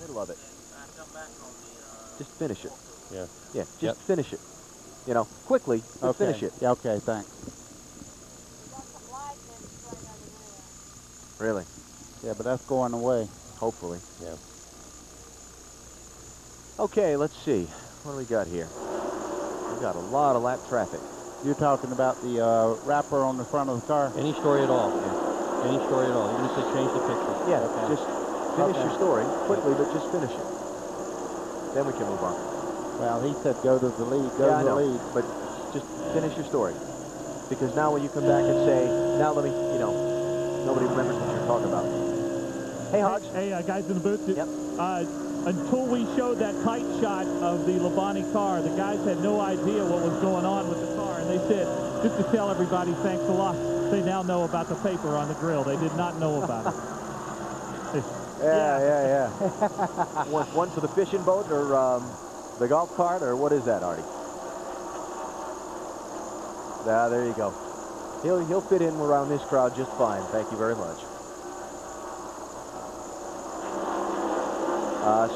middle of it. Just finish it. Yeah. Yeah, just finish it. You know, quickly, but finish it. Yeah, okay, thanks. Really? Yeah, but that's going away. Hopefully. Yeah. Okay, let's see. What do we got here? We got a lot of lap traffic. You're talking about the wrapper on the front of the car? Any story at all. Yeah. Any story at all. Even if they change the picture. Yeah, okay. Just finish your story quickly, but just finish it. Then we can move on. Well, he said go to the lead, go to the lead. But just finish your story. Because now when you come back and say, now let me, you know, nobody remembers what you're talking about. Hey, Hodge. Hey, guys in the booth. Yep. Until we showed that tight shot of the Labonte car, the guys had no idea what was going on with the car. And they said, just to tell everybody, thanks a lot, they now know about the paper on the grill. They did not know about it. Yeah. One for the fishing boat or the golf cart, or what is that, Artie? There you go. He'll fit in around this crowd just fine. Thank you very much.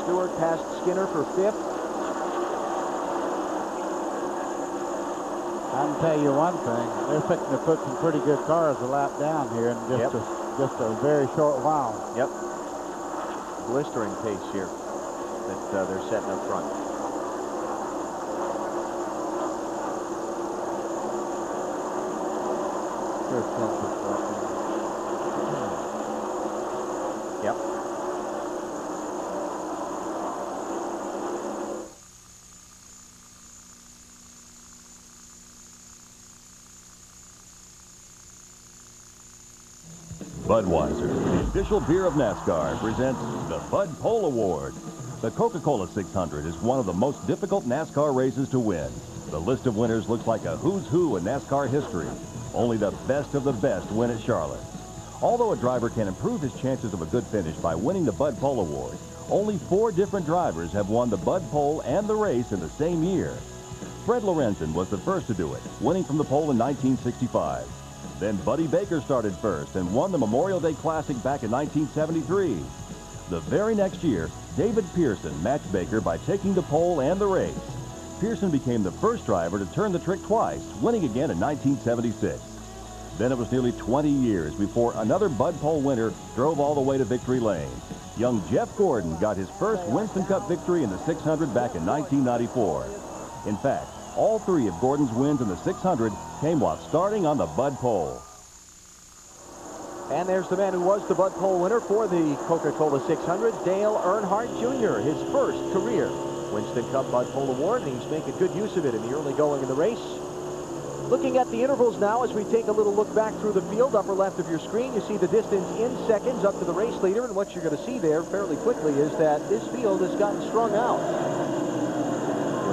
Stewart passed Skinner for 5th. I can tell you one thing. They're fixing to put some pretty good cars a lap down here in just a very short while. Yep. Blistering pace here that they're setting up front. Yep. Budweiser, the official beer of NASCAR, presents the Bud Pole Award. The Coca-Cola 600 is one of the most difficult NASCAR races to win. The list of winners looks like a who's who in NASCAR history. Only the best of the best win at Charlotte. Although a driver can improve his chances of a good finish by winning the Bud Pole Award, only 4 different drivers have won the Bud Pole and the race in the same year. Fred Lorenzen was the first to do it, winning from the pole in 1965. Then Buddy Baker started first and won the Memorial Day Classic back in 1973. The very next year, David Pearson matched Baker by taking the pole and the race. Pearson became the first driver to turn the trick twice, winning again in 1976. Then it was nearly 20 years before another Bud Pole winner drove all the way to victory lane. Young Jeff Gordon got his first Winston Cup victory in the 600 back in 1994. In fact, all 3 of Gordon's wins in the 600 came while starting on the Bud Pole. And there's the man who was the Bud Pole winner for the Coca-Cola 600, Dale Earnhardt Jr., his first career Winston Cup Bud Pole Award, and he's making good use of it in the early going in the race. Looking at the intervals now as we take a little look back through the field, upper left of your screen, you see the distance in seconds up to the race leader, and what you're going to see there fairly quickly is that this field has gotten strung out.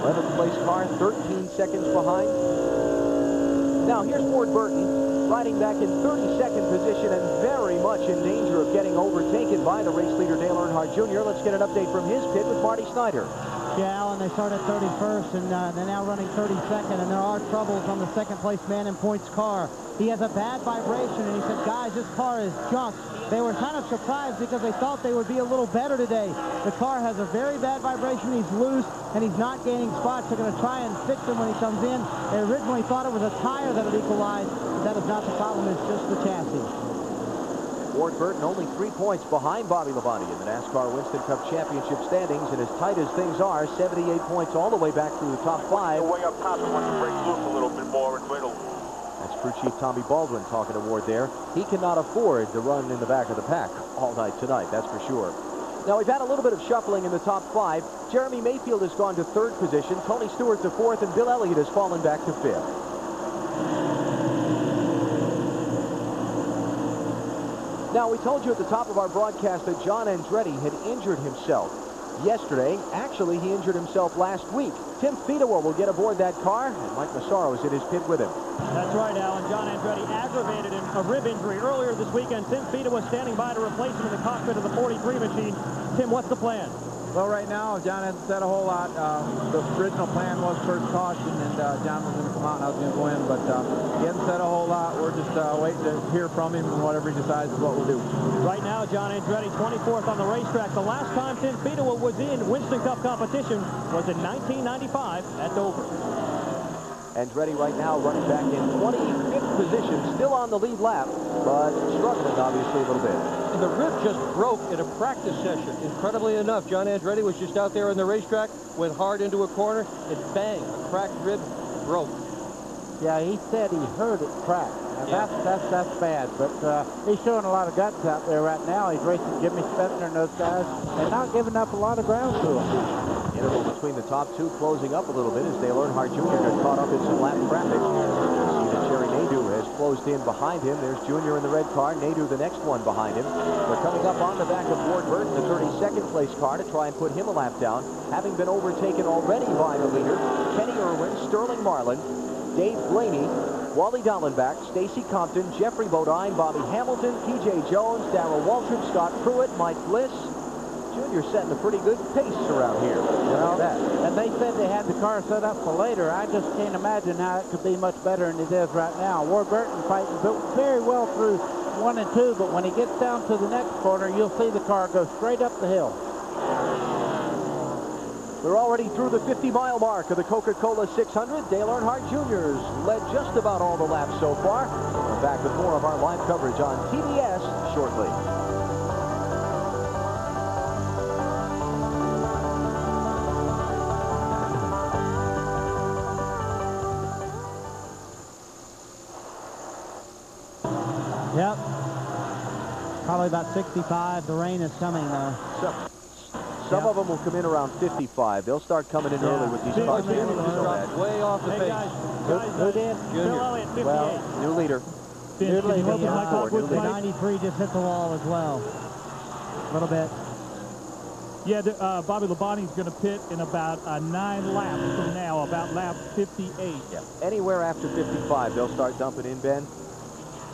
11th place car, 13 seconds behind. Now here's Ward Burton riding back in 32nd position and very much in danger of getting overtaken by the race leader Dale Earnhardt Jr. Let's get an update from his pit with Marty Snyder. Yeah, Alan, they started 31st, and they're now running 32nd, and there are troubles on the second-place man in points car. He has a bad vibration, and he said, guys, this car is junk. They were kind of surprised because they thought they would be a little better today. The car has a very bad vibration. He's loose, and he's not gaining spots. They're going to try and fix him when he comes in. They originally thought it was a tire that had equalized, but that is not the problem. It's just the chassis. Ward Burton only 3 points behind Bobby Labonte in the NASCAR Winston Cup Championship standings, and as tight as things are, 78 points all the way back through the top 5. Way up top, he wants to break loose a little bit more in the middle. That's Crew Chief Tommy Baldwin talking to Ward there. He cannot afford to run in the back of the pack all night tonight, that's for sure. Now, we've had a little bit of shuffling in the top 5. Jeremy Mayfield has gone to 3rd position, Tony Stewart to 4th, and Bill Elliott has fallen back to 5th. Now, we told you at the top of our broadcast that John Andretti had injured himself yesterday. Actually, he injured himself last week. Tim Fedewa will get aboard that car, and Mike Massaro is in his pit with him. That's right, Alan. John Andretti aggravated a rib injury earlier this weekend. Tim Fedewa standing by to replace him in the cockpit of the 43 machine. Tim, what's the plan? Well, right now, John hasn't said a whole lot. The original plan was first caution, and John was going to come out and I was going to go in, but he hasn't said a whole lot. We're just waiting to hear from him, and whatever he decides is what we'll do. Right now, John Andretti, 24th on the racetrack. The last time Tim Speedway was in Winston Cup competition was in 1995 at Dover. Andretti right now running back in 25th position, still on the lead lap, but struggling obviously a little bit. And the rib just broke in a practice session. Incredibly enough, John Andretti was just out there on the racetrack, went hard into a corner, and bang, a cracked rib broke. Yeah, he said he heard it crack. Now, that's bad, but he's showing a lot of guts out there right now. He's racing Jimmy Spencer and those guys, and not giving up a lot of ground to him. Interval between the top two closing up a little bit as Dale Earnhardt Jr. got caught up in some lap traffic. See that Jerry Nadeau has closed in behind him. There's Jr. in the red car. Nadeau the next one behind him. They're coming up on the back of Ward Burton, the 32nd place car, to try and put him a lap down, having been overtaken already by the leader, Kenny Irwin, Sterling Marlin, Dave Blaney, Wally Dallenbach, Stacy Compton, Jeffrey Bodine, Bobby Hamilton, P.J. Jones, Darrell Waltrip, Scott Pruitt, Mike Bliss. Junior setting a pretty good pace around here. Well, and they said they had the car set up for later. I just can't imagine how it could be much better than it is right now. Ward Burton fighting very well through 1 and 2, but when he gets down to the next corner, you'll see the car go straight up the hill. We're already through the 50-mile mark of the Coca-Cola 600. Dale Earnhardt Jr.'s led just about all the laps so far. We're back with more of our live coverage on TBS shortly. Yep. Probably about 65. The rain is coming, though. Some of them will come in around 55. They'll start coming in early with these cars. Way off the pace. Who did? Phil Elliott, 58. Well, new leader. New leader. New leader. 93 just hit the wall as well. A little bit. Yeah, Bobby Labonte's going to pit in about 9 laps from now, about lap 58. Yeah. Anywhere after 55, they'll start dumping in, Ben.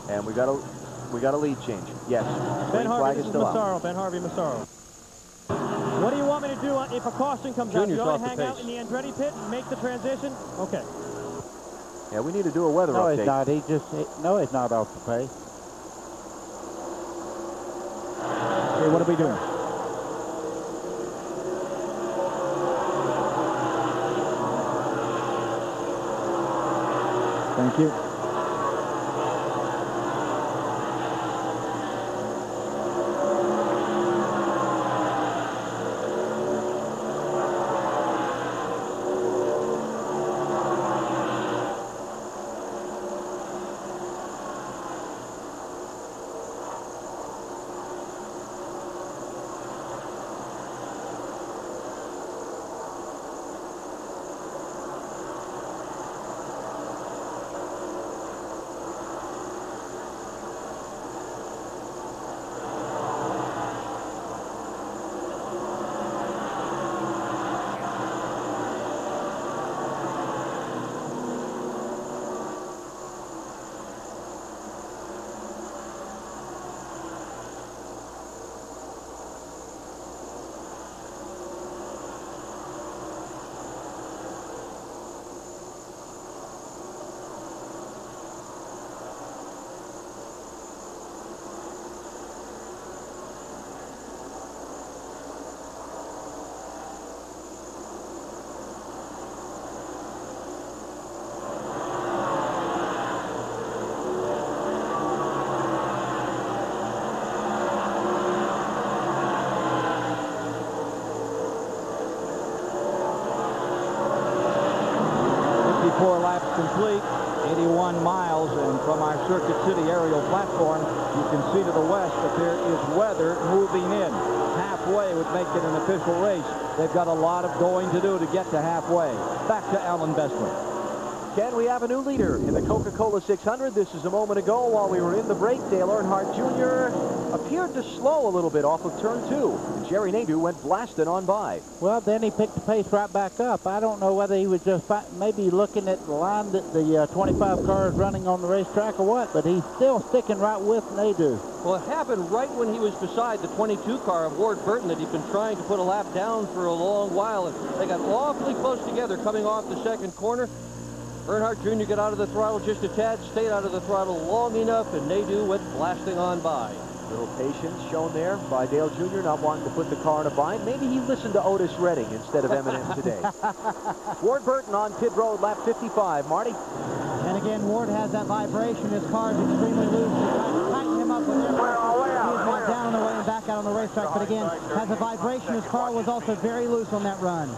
And we got a lead change. Yes. Ben Green Harvey, flag this is is still Massaro. out. Ben Harvey, Massaro. What do you want me to do if a caution comes out? Do you want to hang out in the Andretti pit and make the transition? Okay. Yeah, we need to do a weather update. No, he's not. No, he's not off the pace. Okay, what are we doing? Thank you. Complete, 81 miles, and from our Circuit City aerial platform, you can see to the west that there is weather moving in. Halfway would make it an official race. They've got a lot of going to do to get to halfway. Back to Alan Bestman. Ken, we have a new leader in the Coca-Cola 600. This is a moment ago while we were in the break. Dale Earnhardt Jr. appeared to slow a little bit off of turn 2. Jerry Nadeau went blasting on by. Well, then he picked the pace right back up. I don't know whether he was just maybe looking at the line that the 25 car is running on the racetrack or what, but he's still sticking right with Nadeau. Well, it happened right when he was beside the 22 car of Ward Burton that he'd been trying to put a lap down for a long while, and they got awfully close together coming off the second corner. Earnhardt Jr. got out of the throttle just a tad, stayed out of the throttle long enough, and Nadeau went blasting on by. Little patience shown there by Dale Jr. not wanting to put the car in a bind. Maybe he listened to Otis Redding instead of Eminem today. Ward Burton on pit road, lap 55. Marty? And again, Ward has that vibration. His car is extremely loose. He's trying to tighten him up with every. He's went down on the way and back out on the racetrack. But again, has a vibration. His car was also very loose on that run.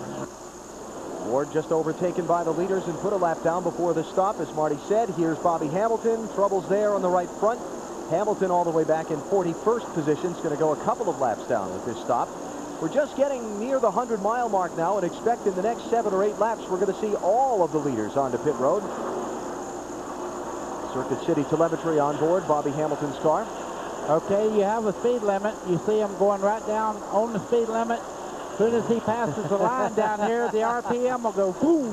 Ward just overtaken by the leaders and put a lap down before the stop. As Marty said, here's Bobby Hamilton. Troubles there on the right front. Hamilton all the way back in 41st position. Is going to go a couple of laps down with this stop. We're just getting near the 100-mile mark now and expect in the next 7 or 8 laps we're going to see all of the leaders onto pit road. Circuit City telemetry on board Bobby Hamilton's car. Okay, you have a speed limit. You see him going right down on the speed limit. As soon as he passes the line down here, the RPM will go boom.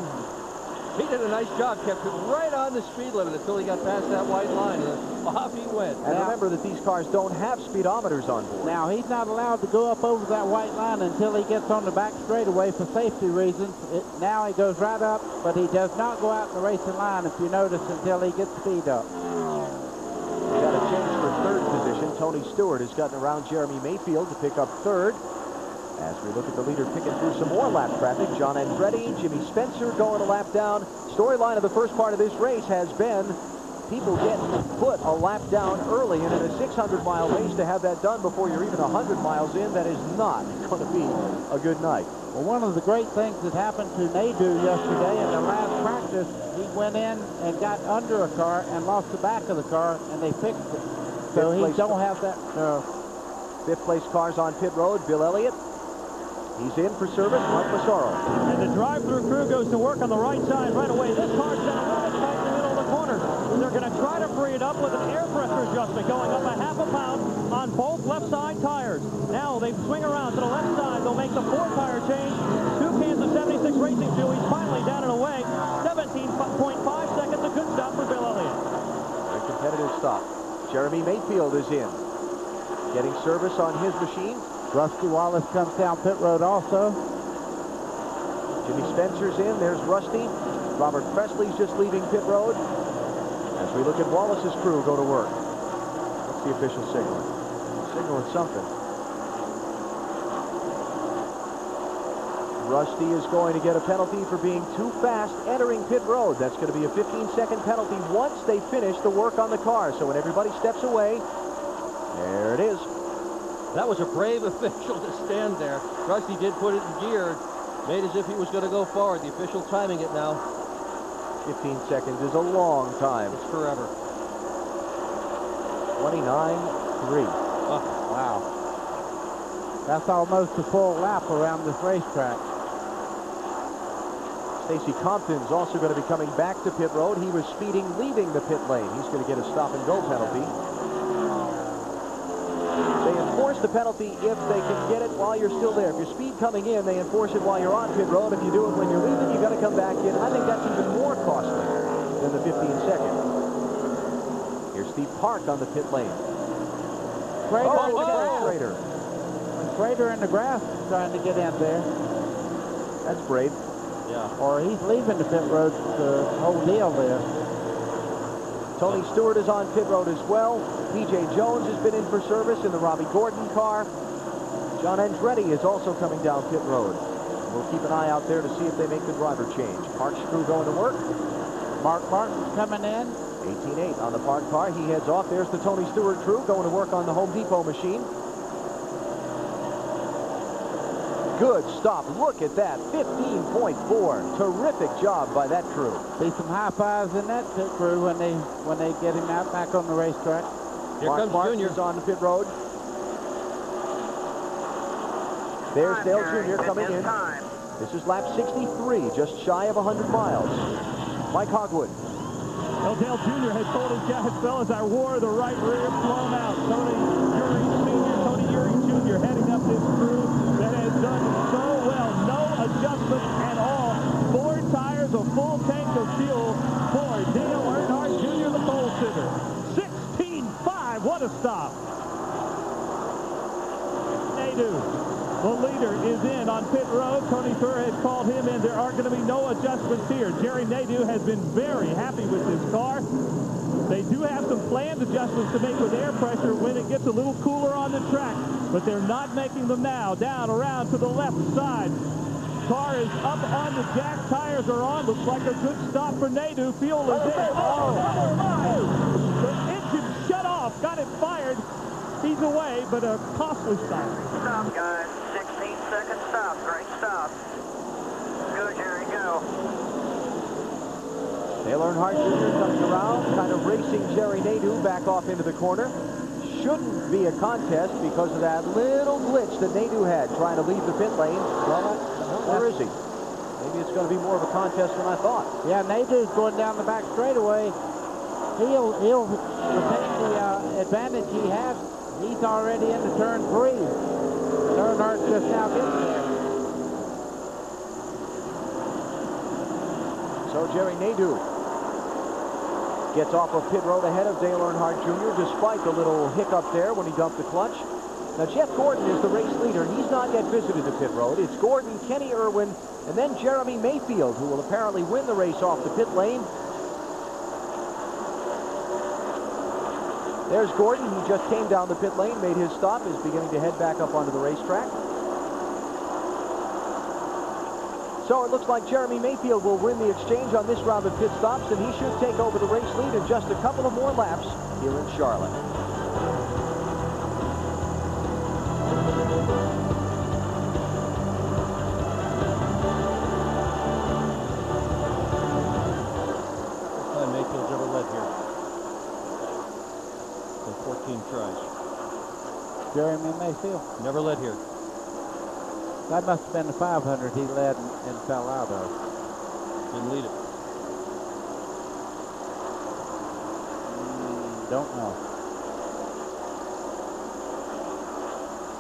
He did a nice job, kept it right on the speed limit until he got past that white line, and then off he went. And remember that these cars don't have speedometers on board. Now, he's not allowed to go up over that white line until he gets on the back straightaway for safety reasons. Now he goes right up, but he does not go out in the racing line, if you notice, until he gets speed up. We've got a change for third position. Tony Stewart has gotten around Jeremy Mayfield to pick up third. As we look at the leader picking through some more lap traffic, John Andretti, Jimmy Spencer going a lap down. Storyline of the first part of this race has been people get put a lap down early, and in a 600-mile race to have that done before you're even 100 miles in, that is not going to be a good night. Well, one of the great things that happened to Nadeau yesterday in the last practice, he went in and got under a car and lost the back of the car, and they fixed it. So he don't have that. Fifth place cars on pit road. Bill Elliott. He's in for service. Mark Massaro. And the drive-through crew goes to work on the right side right away. This car's down right in the middle of the corner. They're going to try to free it up with an air pressure adjustment going up a half a pound on both left side tires. Now they swing around to the left side. They'll make the 4-tire change. 2 cans of 76 Racing Fuel. He's finally down and away. 17.5 seconds. A good stop for Bill Elliott. Very competitive stop. Jeremy Mayfield is in. Getting service on his machine. Rusty Wallace comes down pit road also. Jimmy Spencer's in. There's Rusty. Robert Presley's just leaving pit road. As we look at Wallace's crew go to work. What's the official signal? Signaling something. Rusty is going to get a penalty for being too fast entering pit road. That's going to be a 15-second penalty once they finish the work on the car. So when everybody steps away, there it is. That was a brave official to stand there. Rusty did put it in gear, made as if he was going to go forward. The official timing it now. 15 seconds is a long time. It's forever. 29.3. Oh, wow. That's almost a full lap around this racetrack. Stacy Compton's also going to be coming back to pit road. He was speeding leaving the pit lane. He's going to get a stop-and-go penalty. They enforce the penalty if they can get it while you're still there. If you're speed coming in, they enforce it while you're on pit road. If you do it when you're leaving, you got to come back in. I think that's even more costly than the 15 seconds. Here's Steve Park on the pit lane. Schrader. Schrader in the grass trying to get in there. That's brave. Yeah. Or he's leaving the pit road, the whole deal there. Tony Stewart is on pit road as well. P.J. Jones has been in for service in the Robbie Gordon car. John Andretti is also coming down pit road. We'll keep an eye out there to see if they make the driver change. Park's crew going to work. Mark Martin's coming in. 18.8 on the Park car. He heads off. There's the Tony Stewart crew going to work on the Home Depot machine. Good stop. Look at that. 15.4. Terrific job by that crew. See some high fives in that pit crew when they get him out back on the racetrack. Here Mark comes Martin Junior is on the pit road. There's Dale Jr. coming in. This is lap 63, just shy of 100 miles. Mike Hogwood. Well, Dale Jr. had told his guys, fellas, I wore the right rear blown out. Tony Uri Sr., Tony Uri Jr. heading up this crew that has done so well. No adjustment at all. 4 tires, a full tank of fuel for Dale Earnhardt Jr., the pole sitter. 16.5, what a stop. Nadeau, the leader, is in on pit road. Tony Stewart had called him in. There are going to be no adjustments here. Jerry Nadeau has been very happy with this car. They do have some planned adjustments to make with air pressure when it gets a little cooler on the track, but they're not making them now. Down around to the left side. Car is up on the jack. Tires are on. Looks like a good stop for Nadeau. Fuel is in. Oh, the engine shut off. Got it fired. He's away, but a costly stop. Stop, guys. 16-second stop. Great stop. Go, Jerry, go. Dale Earnhardt Jr. coming around, kind of racing Jerry Nadeau back off into the corner. Shouldn't be a contest because of that little glitch that Nadeau had trying to leave the pit lane. Well, where is he? Maybe it's going to be more of a contest than I thought. Yeah, Nadeau's going down the back straightaway. He'll retain the advantage he has. He's already into turn 3. Earnhardt just now getting there. So Jerry Nadeau gets off of pit road ahead of Dale Earnhardt Jr. despite the little hiccup there when he dumped the clutch. Now Jeff Gordon is the race leader. He's not yet visited the pit road. It's Gordon, Kenny Irwin, and then Jeremy Mayfield, who will apparently win the race off the pit lane. There's Gordon. He just came down the pit lane, made his stop, is beginning to head back up onto the racetrack. So it looks like Jeremy Mayfield will win the exchange on this round of pit stops, and he should take over the race lead in just a couple of more laps here in Charlotte. First time Mayfield's ever led here. 14 tries. Jeremy Mayfield. Never led here. That must have been the 500 he led and fell out of. Didn't lead it. Don't know.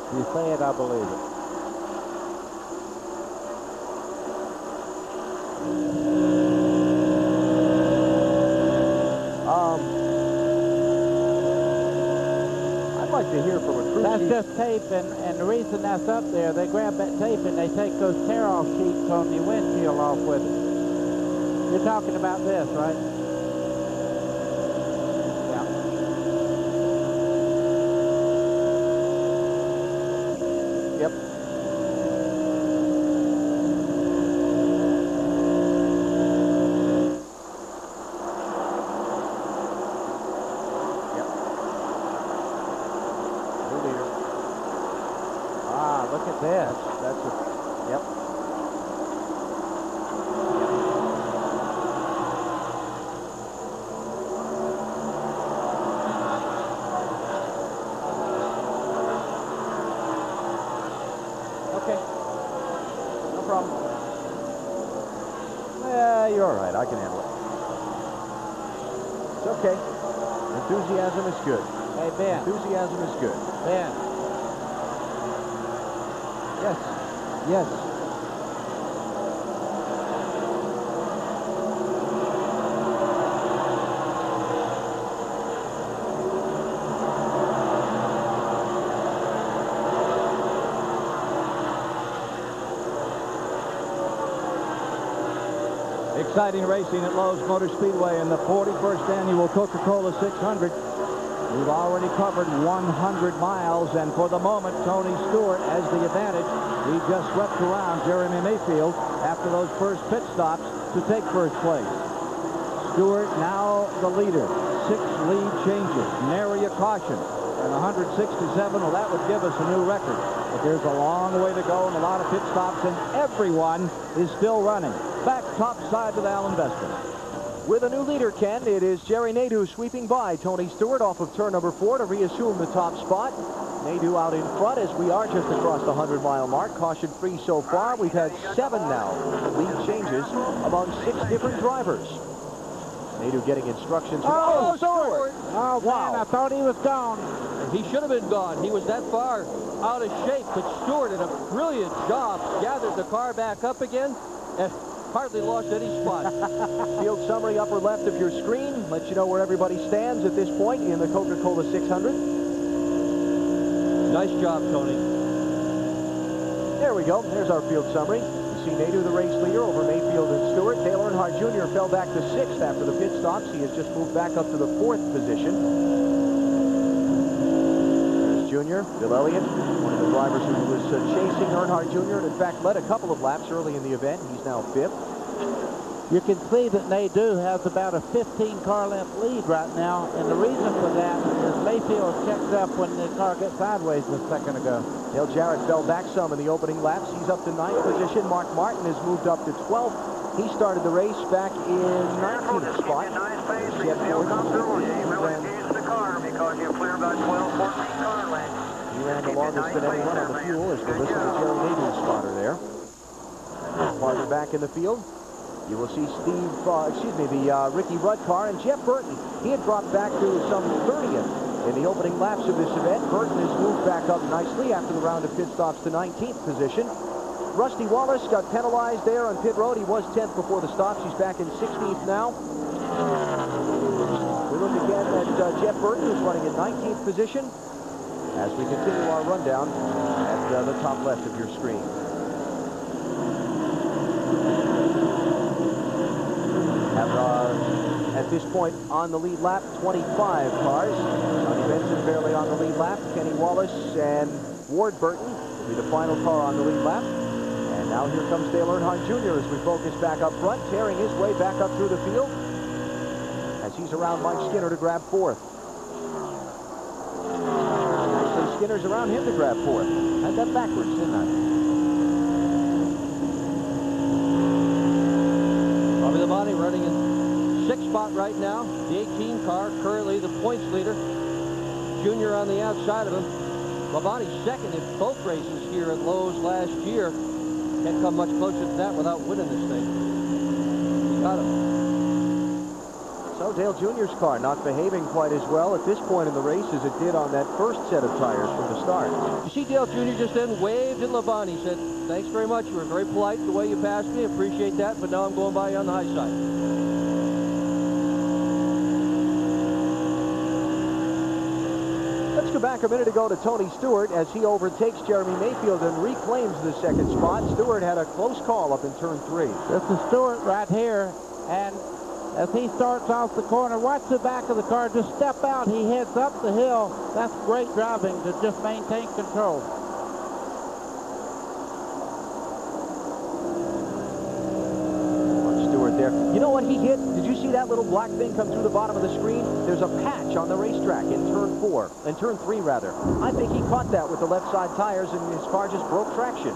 If you say it, I believe it. To hear from a crew That's chief. just tape, and the reason that's up there, they grab that tape and they take those tear-off sheets on the windshield off with it. You're talking about this, right? Yeah. Yep. Look at this. That's a, yep. Okay. No problem. Yeah, you're all right. I can handle it. It's okay. Enthusiasm is good. Hey, Ben. Enthusiasm is good. Ben. Yes. Yes. Exciting racing at Lowe's Motor Speedway in the 41st annual Coca-Cola 600. We've already covered 100 miles, and for the moment, Tony Stewart has the advantage. He just swept around Jeremy Mayfield after those first pit stops to take first place. Stewart now the leader. 6 lead changes. Nary a caution. And 167, well, that would give us a new record. But there's a long way to go and a lot of pit stops, and everyone is still running. Back top side with Alan Vester. With a new leader, Ken, it is Jerry Nadeau sweeping by Tony Stewart off of turn number 4 to reassume the top spot. Nadeau out in front as we are just across the 100-mile mark. Caution-free so far. We've had 7 now lead changes among 6 different drivers. Nadeau getting instructions. Oh, Stewart! Oh, Wow. man, I thought he was gone. He should have been gone. He was that far out of shape, but Stewart did a brilliant job. Gathered the car back up again and hardly lost any spot. Field summary upper left of your screen lets you know where everybody stands at this point in the Coca-Cola 600. Nice job, Tony. There we go. There's our field summary. You see Nadeau, the race leader, over Mayfield and Stewart. Dale Earnhardt Jr. fell back to 6th after the pit stops. He has just moved back up to the 4th position. There's Jr., Bill Elliott, one of the drivers who was chasing Earnhardt Jr. and in fact led a couple of laps early in the event. He's now 5th. You can see that Nadeau has about a 15-car length lead right now, and the reason for that is Mayfield checked up when the car got sideways a second ago. Dale Jarrett fell back some in the opening laps. He's up to 9th position. Mark Martin has moved up to 12th. He started the race back in 19th spot. You'll come through. You really used the car because you clear about 12, 14 car lengths. He ran the longest of anyone on the fuel as the listener Jerry Nadeau's spotter there. Farther back in the field, you will see the Ricky Rudd car and Jeff Burton. He had dropped back to some 30th in the opening laps of this event. Burton has moved back up nicely after the round of pit stops to 19th position. Rusty Wallace got penalized there on pit road. He was 10th before the stops. He's back in 16th now. We look again at Jeff Burton, who's running in 19th position, as we continue our rundown at the top left of your screen. At this point on the lead lap, 25 cars. Johnny Benson barely on the lead lap. Kenny Wallace and Ward Burton will be the final car on the lead lap. And now here comes Dale Earnhardt Jr. as we focus back up front, tearing his way back up through the field as he's around Mike Skinner to grab 4th. Actually, Skinner's around him to grab 4th. I had that backwards, didn't I? Bobby Labonte running in 6th spot right now. The 18 car, currently the points leader. Junior on the outside of him. Labonte second in both races here at Lowe's last year. Can't come much closer to that without winning this thing. He got him. So Dale Jr.'s car not behaving quite as well at this point in the race as it did on that first set of tires from the start. You see Dale Jr. just then waved at Labonte. He said, thanks very much. You were very polite the way you passed me. Appreciate that, but now I'm going by you on the high side. Let's go back a minute ago to Tony Stewart as he overtakes Jeremy Mayfield and reclaims the 2nd spot. Stewart had a close call up in turn 3. This is Stewart right here, and as he starts off the corner, watch the back of the car just step out. He heads up the hill. That's great driving to just maintain control. Stewart there. You know what he hit? Did you see that little black thing come through the bottom of the screen? There's a patch on the racetrack in turn 3 rather. I think he caught that with the left side tires and his car just broke traction.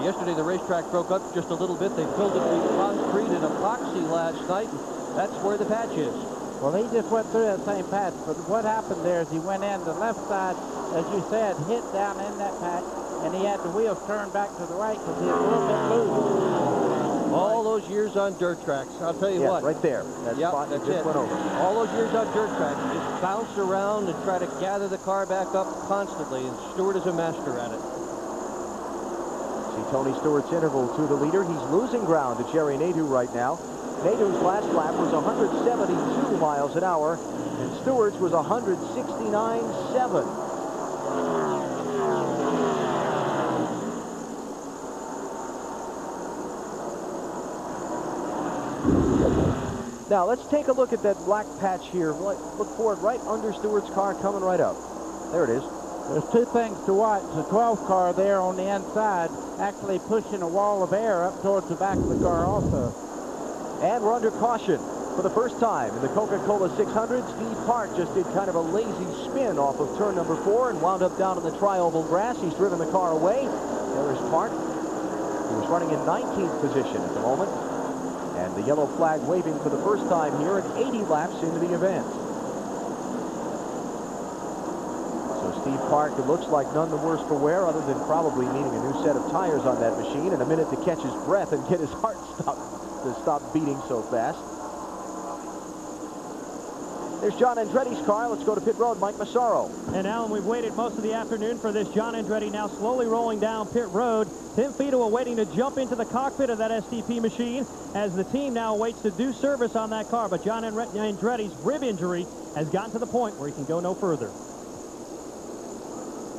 Yesterday the racetrack broke up just a little bit. They filled it with concrete and epoxy last night. That's where the patch is. Well, he just went through that same patch, but what happened there is he went in the left side, as you said, hit down in that patch, and he had the wheels turned back to the right because he was a little bit loose. All those years on dirt tracks, I'll tell you what. Right there. That spot that's just it. went over. All those years on dirt tracks, you just bounce around and try to gather the car back up constantly, and Stewart is a master at it. See Tony Stewart's interval to the leader. He's losing ground to Jerry Nadeau right now. Nadeau's last lap was 172 miles an hour, and Stewart's was 169.7. Now, let's take a look at that black patch here. Look for it right under Stewart's car coming right up. There it is. There's two things to watch. The 12 car there on the inside actually pushing a wall of air up towards the back of the car also. And we're under caution for the first time in the Coca-Cola 600. Steve Park just did kind of a lazy spin off of turn number 4 and wound up down in the tri-oval grass. He's driven the car away. There's Park. He was running in 19th position at the moment. And the yellow flag waving for the first time here at 80 laps into the event. So Steve Park, it looks like none the worse for wear other than probably needing a new set of tires on that machine and a minute to catch his breath and get his heart to stop beating so fast. There's John Andretti's car. Let's go to pit road. Mike Massaro. And Alan, we've waited most of the afternoon for this. John Andretti now slowly rolling down pit road. Tim Fedewa waiting to jump into the cockpit of that STP machine as the team now waits to do service on that car. But John Andretti's rib injury has gotten to the point where he can go no further.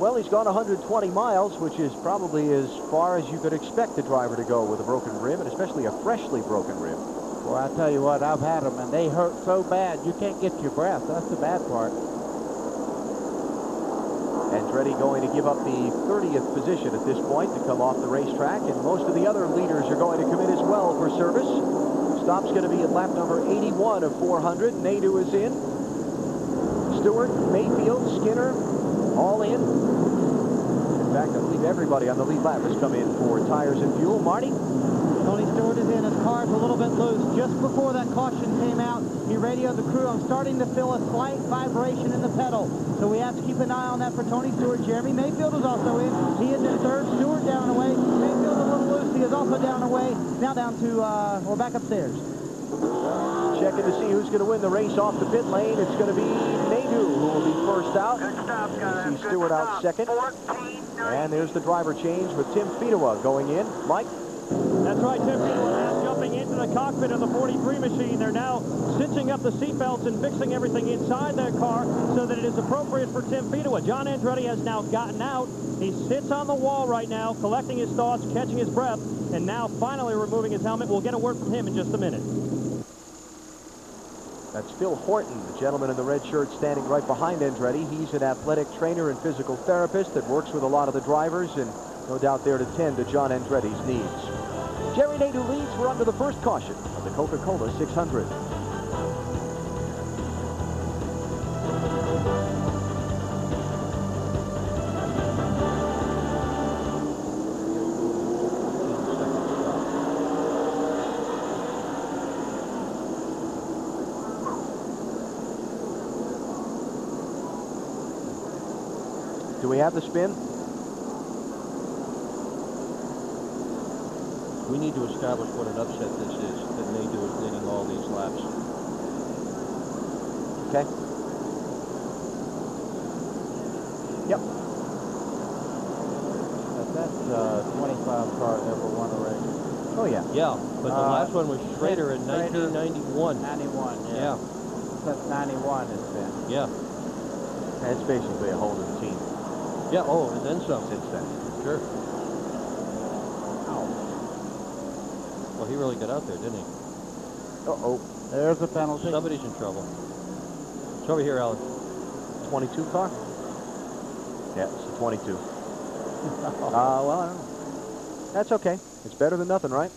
Well, he's gone 120 miles, which is probably as far as you could expect a driver to go with a broken rib, and especially a freshly broken rib. Well, I tell you what, I've had them, and they hurt so bad you can't get your breath. That's the bad part. Andretti going to give up the 30th position at this point to come off the racetrack, and most of the other leaders are going to come in as well for service. Stop's going to be at lap number 81 of 400. Nadeau is in. Stewart, Mayfield, Skinner, all in. In fact, I believe everybody on the lead lap has come in for tires and fuel. Marty? Tony Stewart is in. His car's a little bit loose. Just before that caution came out, he radioed the crew, "I'm starting to feel a slight vibration in the pedal." So we have to keep an eye on that for Tony Stewart. Jeremy Mayfield is also in. He is in third. Stewart down and away. Mayfield a little loose. He is also down and away. Now down to, we're back upstairs. Checking to see who's going to win the race off the pit lane. It's going to be Nadeau who will be first out. You see Stewart out second. And there's the driver change with Tim Fedewa going in. Mike? That's right, Tim Fedewa now jumping into the cockpit of the 43 machine. They're now cinching up the seatbelts and fixing everything inside their car so that it is appropriate for Tim Fedewa. John Andretti has now gotten out. He sits on the wall right now, collecting his thoughts, catching his breath, and now finally removing his helmet. We'll get a word from him in just a minute. That's Phil Horton, the gentleman in the red shirt standing right behind Andretti. He's an athletic trainer and physical therapist that works with a lot of the drivers and no doubt there to tend to John Andretti's needs. Jerry Nadeau leads. We're under the first caution of the Coca-Cola 600. Do we have the spin? We need to establish what an upset this is, that Nadeau is leading all these laps. Okay. Yep. That's 25 car never won a race. Oh, yeah. Yeah, but the last one was Schrader in 1991. 91, yeah. Since 91 it's been. Yeah. That's basically a whole new team. Yeah, oh, and then some. Since then. Sure. Well, he really got out there, didn't he? Uh-oh. There's a penalty. Somebody's in trouble. It's over here, Alan. 22 car? Yeah, it's a 22. Well, I don't know. That's okay. It's better than nothing, right?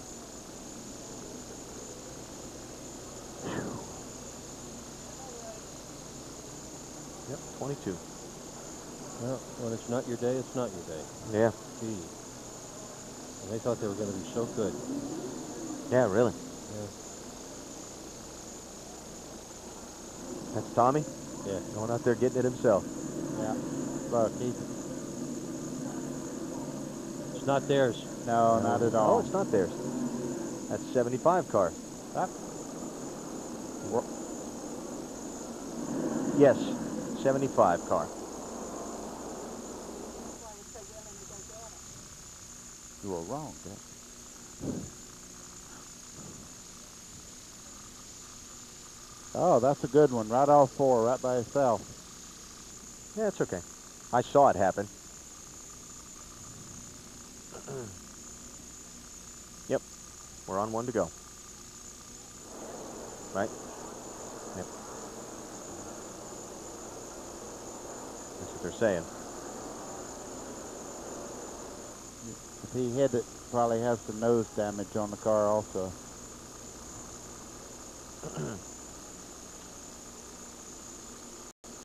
Yep, 22. Well, when it's not your day, it's not your day. Yeah. Gee. And they thought they were going to be so good. Yeah, really. Yeah. That's Tommy? Yeah. Going out there getting it himself. Yeah. Look, he's... It's not theirs. No, not at all. Oh, it's not theirs. That's 75 car. Huh? Yes, 75 car. You were wrong, Dad. Oh, that's a good one. Right off four, right by itself. Yeah, it's okay. I saw it happen. Yep. We're on one to go. Right? Yep. That's what they're saying. If he hit it, probably has some nose damage on the car also.